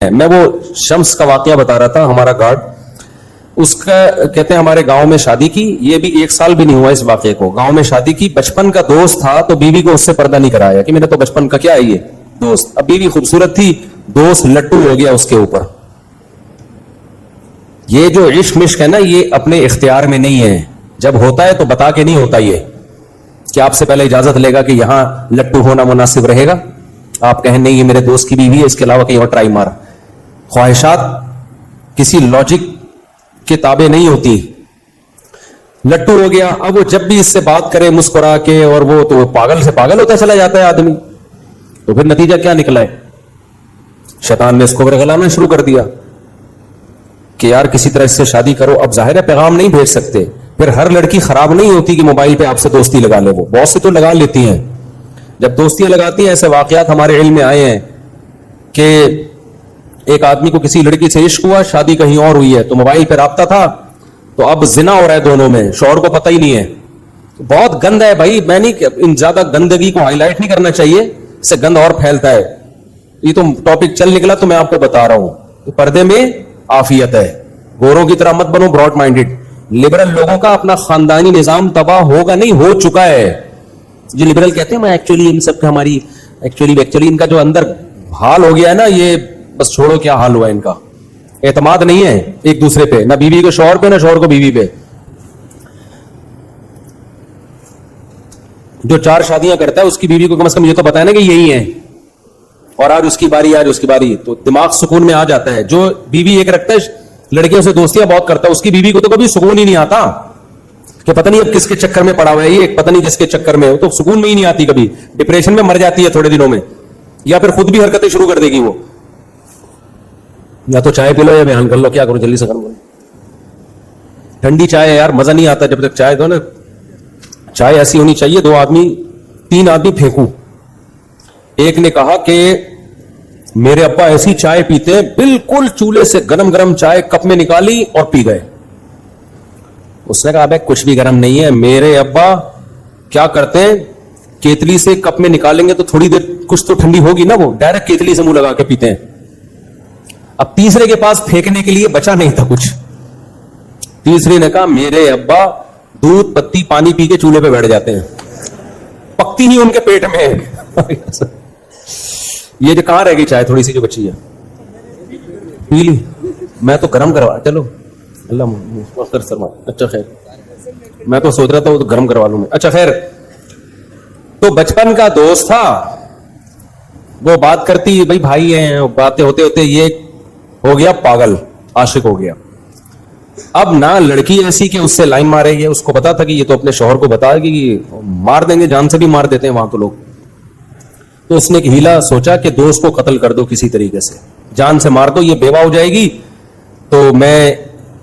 میں وہ شمس کا واقعہ بتا رہا تھا, ہمارا گارڈ, اس کا کہتے ہیں ہمارے گاؤں میں شادی کی, یہ بھی 1 سال بھی نہیں ہوا اس واقعے کو, گاؤں میں شادی کی, بچپن کا دوست تھا تو بیوی کو اس سے پردہ نہیں کرایا کہ میرا تو بچپن کا کیا ہے یہ دوست. اب بیوی خوبصورت تھی, دوست لٹو ہو گیا اس کے اوپر. یہ جو عشق مشق ہے نا, یہ اپنے اختیار میں نہیں ہے, جب ہوتا ہے تو بتا کے نہیں ہوتا, یہ کہ آپ سے پہلے اجازت لے گا کہ یہاں لٹو ہونا مناسب رہے گا, آپ کہیں نہیں یہ میرے دوست کی بیوی ہے, اس کے علاوہ کہیں اور ٹرائی مار. خواہشات کسی لاجک کے تابع نہیں ہوتی. لٹو ہو گیا, اب وہ جب بھی اس سے بات کرے مسکرا کے, اور وہ تو پاگل سے پاگل ہوتا چلا جاتا ہے آدمی. تو پھر نتیجہ کیا نکلا ہے, شیطان نے اس کو ورغلانا شروع کر دیا کہ یار کسی طرح اس سے شادی کرو. اب ظاہر ہے پیغام نہیں بھیج سکتے, پھر ہر لڑکی خراب نہیں ہوتی کہ موبائل پہ آپ سے دوستی لگا لے, وہ بہت سے تو لگا لیتی ہیں. جب دوستیاں لگاتی ہیں, ایسے واقعات ہمارے علم میں آئے ہیں کہ ایک آدمی کو کسی لڑکی سے عشق ہوا, شادی کہیں اور ہوئی ہے, تو موبائل پہ رابطہ تھا, تو اب زنا ہو رہا ہے دونوں میں, شوہر کو پتہ ہی نہیں ہے. بہت گند ہے بھائی, میں نہیں ان زیادہ گندگی کو ہائی لائٹ نہیں کرنا چاہیے, اس سے گند اور پھیلتا ہے. یہ تو ٹاپک چل نکلا تو میں آپ کو بتا رہا ہوں, پردے میں عافیت ہے. گوروں کی طرح مت بنو براڈ مائنڈڈ. لبرل لوگوں کا اپنا خاندانی نظام تباہ ہوگا نہیں, ہو چکا ہے. جو لبرل کہتے ہیں میں ایکچولی ان سب کا ہماری ایکچولی ان کا جو اندر حال ہو گیا ہے نا, یہ بس چھوڑو کیا حال ہوا ہے ان کا. اعتماد نہیں ہے ایک دوسرے پہ, نہ بیوی کو شوہر پہ, نہ شوہر کو بیوی پہ. جو 4 شادیاں کرتا ہے اس کی بیوی کو کم از کم یہ تو بتائے نا کہ یہی ہیں, اور آج اس کی باری, آج اس کی باری, تو دماغ سکون میں آ جاتا ہے. جو بیوی ایک رکھتا ہے لڑکیوں سے دوستیاں بہت کرتا ہے, اس کی بیوی کو تو کبھی سکون ہی نہیں آتا کہ پتہ نہیں اب کس کے چکر میں پڑا ہوا ہے یہ, پتہ نہیں کس کے چکر میں, تو سکون میں ہی نہیں آتی, کبھی ڈپریشن میں مر جاتی ہے تھوڑے دنوں میں, یا پھر خود بھی حرکتیں شروع کر دے گی وہ. یا تو چائے پی لو یا بیان کر لو, کیا کرو جلدی سے کرو. ٹھنڈی چائے یار مزہ نہیں آتا جب تک چائے دو نا. چائے ایسی ہونی چاہیے 2 آدمی 3 آدمی پھینکو. ایک نے کہا کہ میرے ابا ایسی چائے پیتے ہیں, بالکل چولہے سے گرم گرم چائے کپ میں نکالی اور پی گئے. اس نے کہا ابے کچھ بھی گرم نہیں ہے, میرے ابا کیا کرتے ہیں, کیتلی سے کپ میں نکالیں گے تو تھوڑی دیر کچھ تو ٹھنڈی ہوگی نا, وہ ڈائریکٹ کیتلی سے منہ لگا کے پیتے ہیں. اب تیسرے کے پاس پھینکنے کے لیے بچا نہیں تھا کچھ. تیسرے نے کہا میرے ابا دودھ پتی پانی پی کے چولہے پہ بیٹھ جاتے ہیں, پکتی ہی ان کے پیٹ میں. یہ جو کہاں رہ گئی چائے تھوڑی سی جو بچی ہے, پی لی, میں تو گرم کروا, چلو اللہ سرما. اچھا خیر, میں تو سوچ رہا تھا وہ تو گرم کروا لوں میں. اچھا خیر, تو بچپن کا دوست تھا, وہ بات کرتی بھائی بھائی ہیں, باتیں ہوتے ہوتے یہ ہو گیا پاگل, عاشق ہو گیا. اب نہ لڑکی ایسی کہ اس سے لائن مارے گی, اس کو پتا تھا کہ یہ تو اپنے شوہر کو بتا گی کہ مار دیں گے, جان سے بھی مار دیتے ہیں وہاں تو لوگ. تو اس نے ایک ہیلا سوچا کہ دوست کو قتل کر دو کسی طریقے سے, جان سے مار دو, یہ بیوہ ہو جائے گی تو میں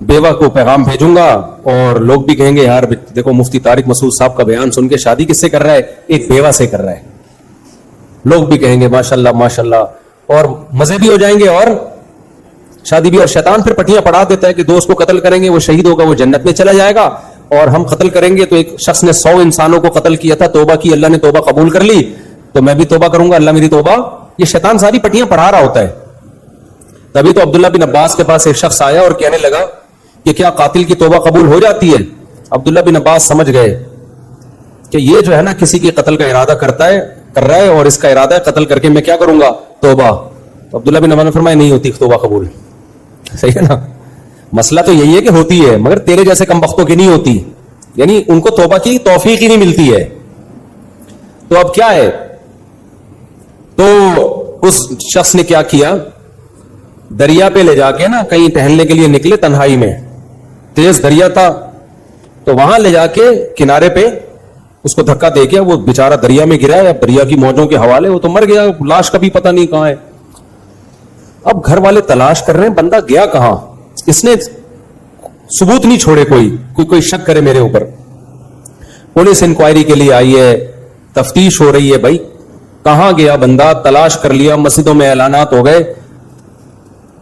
بیوہ کو پیغام بھیجوں گا, اور لوگ بھی کہیں گے یار دیکھو مفتی طارق مسعود صاحب کا بیان سن کے شادی کس سے کر رہا ہے, ایک بیوہ سے کر رہا ہے. لوگ بھی کہیں گے ماشاءاللہ ماشاءاللہ, اور مزے بھی ہو جائیں گے اور شادی بھی. اور شیطان پھر پٹیاں پڑھا دیتا ہے کہ دوست کو قتل کریں گے وہ شہید ہوگا, وہ جنت میں چلا جائے گا, اور ہم قتل کریں گے تو ایک شخص نے 100 انسانوں کو قتل کیا تھا, توبہ کی, اللہ نے توبہ قبول کر لی, تو میں بھی توبہ کروں گا, اللہ میری توبہ. یہ شیطان ساری پٹیاں پڑھا رہا ہوتا ہے. تبھی تو عبداللہ بن عباس کے پاس ایک شخص آیا اور کہنے لگا کہ کیا قاتل کی توبہ قبول ہو جاتی ہے؟ عبداللہ بن عباس سمجھ گئے کہ یہ جو ہے نا کسی کے قتل کا ارادہ کر رہا ہے, اور اس کا ارادہ ہے قتل کر کے میں کیا کروں گا, توبہ. تو عبداللہ بن عباس نے فرمایا نہیں ہوتی توبہ قبول. صحیح ہے نا, مسئلہ تو یہی ہے کہ ہوتی ہے, مگر تیرے جیسے کم بختوں کی نہیں ہوتی, یعنی ان کو توبہ کی توفیق ہی نہیں ملتی ہے. تو اب کیا ہے, تو اس شخص نے کیا کیا, دریا پہ لے جا کے نا کہیں ٹہلنے کے لیے نکلے, تنہائی میں تیز دریا تھا, تو وہاں لے جا کے کنارے پہ اس کو دھکا دے کے وہ بیچارہ دریا میں گرا ہے. اب دریا کی موجوں کے حوالے وہ تو مر گیا, لاش کا بھی پتہ نہیں کہاں ہے. اب گھر والے تلاش کر رہے ہیں بندہ گیا کہاں, اس نے ثبوت نہیں چھوڑے, کوئی شک کرے میرے اوپر. پولیس انکوائری کے لیے آئی ہے, تفتیش ہو رہی ہے, بھائی کہاں گیا بندہ, تلاش کر لیا, مسجدوں میں اعلانات ہو گئے.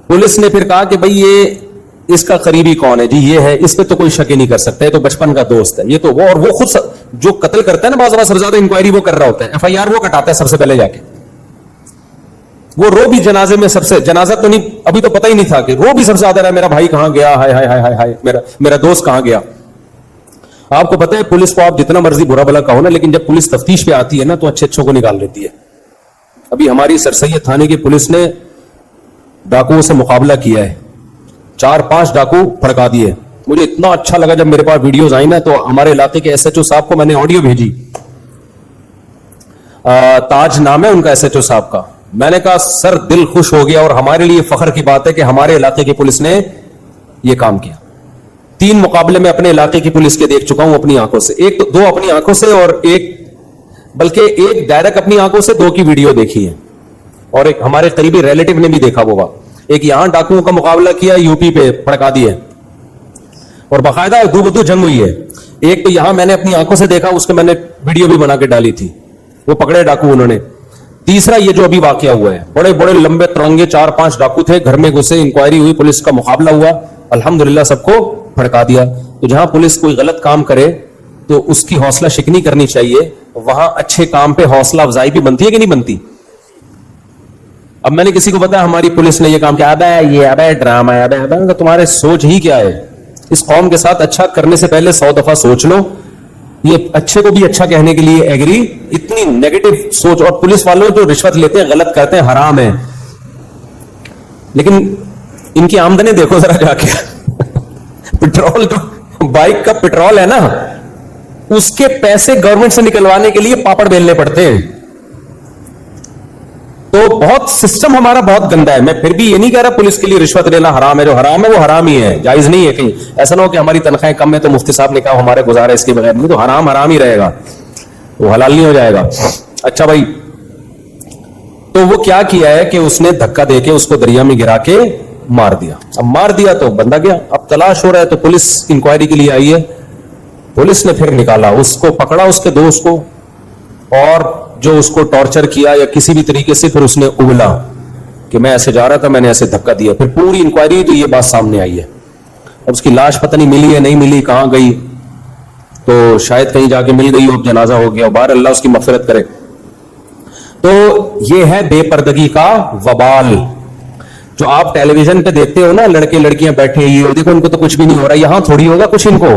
پولیس نے پھر کہا کہ بھائی یہ اس کا قریبی کون ہے جی, یہ ہے, اس پہ تو کوئی شک ہی نہیں کر سکتا, یہ تو بچپن کا دوست ہے, یہ تو وہ, اور وہ خود جو قتل کرتا ہے نا بعض سب سے زیادہ انکوائری وہ کر رہا ہوتا ہے, FIR وہ کٹاتا ہے سب سے پہلے جا کے. وہ رو بھی جنازے میں سب سے, جنازہ تو نہیں, ابھی تو پتہ ہی نہیں تھا, کہ رو بھی سب سے زیادہ رہا میرا بھائی کہاں گیا, ہائے ہائے ہائے ہائے میرا دوست کہاں گیا. آپ کو پتہ ہے پولیس کو آپ جتنا مرضی برا بھلا کہو نا, لیکن جب پولیس تفتیش پہ آتی ہے نا تو اچھے اچھوں کو نکال لیتی ہے. ابھی ہماری سر سید تھانے کی پولیس نے ڈاکوؤں سے مقابلہ کیا ہے, 4-5 ڈاکو پھڑکا دیے. مجھے اتنا اچھا لگا جب میرے پاس ویڈیوز آئی نا, تو ہمارے علاقے کے ایس ایچ او صاحب کو میں نے آڈیو بھیجی, تاج نام ہے ان کا ایس ایچ او صاحب کا. میں نے کہا سر دل خوش ہو گیا, اور ہمارے لیے فخر کی بات ہے کہ ہمارے علاقے کی پولیس نے یہ کام کیا. 3 مقابلے میں اپنے علاقے کی پولیس کے دیکھ چکا ہوں اپنی آنکھوں سے, 2 اپنی آنکھوں سے, اور ایک ڈائریکٹ اپنی آنکھوں سے 2 کی ویڈیو دیکھی ہے, اور ایک ہمارے قریبی ریلیٹو نے بھی دیکھا ہوگا. ایک یہاں ڈاکوؤں کا مقابلہ کیا یو پی پہ پھڑکا دیے, اور باقاعدہ دو بدو جنگ ہوئی ہے. ایک تو یہاں میں نے اپنی آنکھوں سے دیکھا, اس کے میں نے ویڈیو بھی بنا کے ڈالی تھی, وہ پکڑے ڈاکو انہوں نے. تیسرا یہ جو ابھی واقعہ ہوا ہے, بڑے بڑے لمبے ترنگے 4-5 ڈاکو تھے, گھر میں گھسے, انکوائری ہوئی, پولیس کا مقابلہ ہوا, الحمدللہ سب کو پھڑکا دیا. تو جہاں پولیس کوئی غلط کام کرے تو اس کی حوصلہ شکنی کرنی چاہیے, وہاں اچھے کام پہ حوصلہ افزائی بھی بنتی ہے کہ نہیں بنتی. اب میں نے کسی کو بتایا ہماری پولیس نے یہ کام کیا, ابے ڈرامہ ہے, ابے تمہارے سوچ ہی کیا ہے. اس قوم کے ساتھ اچھا کرنے سے پہلے 100 دفعہ سوچ لو. یہ اچھے کو بھی اچھا کہنے کے لیے ایگری, اتنی نیگیٹو سوچ. اور پولیس والوں جو رشوت لیتے ہیں, غلط کرتے ہیں, حرام ہے, لیکن ان کی آمدنی دیکھو ذرا جا کے. پٹرول جو بائک کا پٹرول ہے نا, اس کے پیسے گورنمنٹ سے نکلوانے کے لیے پاپڑ بیلنے پڑتے ہیں. تو بہت سسٹم ہمارا بہت گندا ہے. میں پھر بھی یہ نہیں کہہ رہا پولیس کے لیے رشوت لینا حرام ہے, جو حرام ہے وہ حرام ہی ہے, جائز نہیں ہے. کہیں ایسا نہ ہو کہ ہماری تنخواہیں کم ہے تو مفتی صاحب نے کہا ہمارے گزارا اس کے بغیر, نہیں, تو حرام حرام ہی رہے گا, وہ حلال نہیں ہو جائے گا. اچھا بھائی, تو وہ کیا ہے کہ اس نے دھکا دے کے اس کو دریا میں گرا کے مار دیا. اب مار دیا تو بندہ گیا, اب تلاش ہو رہا ہے, تو پولیس انکوائری کے لیے آئی ہے. پولیس نے پھر نکالا, اس کو پکڑا, اس کے دوست کو, اور جو اس کو ٹارچر کیا یا کسی بھی طریقے سے, پھر اس نے اگلا کہ میں ایسے جا رہا تھا, میں نے ایسے دھکا دیا. پھر پوری انکوائری تو یہ بات سامنے آئی ہے. اب اس کی لاش پتہ نہیں ملی ہے نہیں ملی, کہاں گئی, تو شاید کہیں جا کے مل گئی ہو, جنازہ ہو گیا, باہر اللہ اس کی مغفرت کرے. تو یہ ہے بے پردگی کا وبال. جو آپ ٹیلی ویژن پہ دیکھتے ہو نا, لڑکے لڑکیاں بیٹھے, یہ دیکھو ان کو تو کچھ بھی نہیں ہو رہا, یہاں تھوڑی ہوگا کچھ ان کو.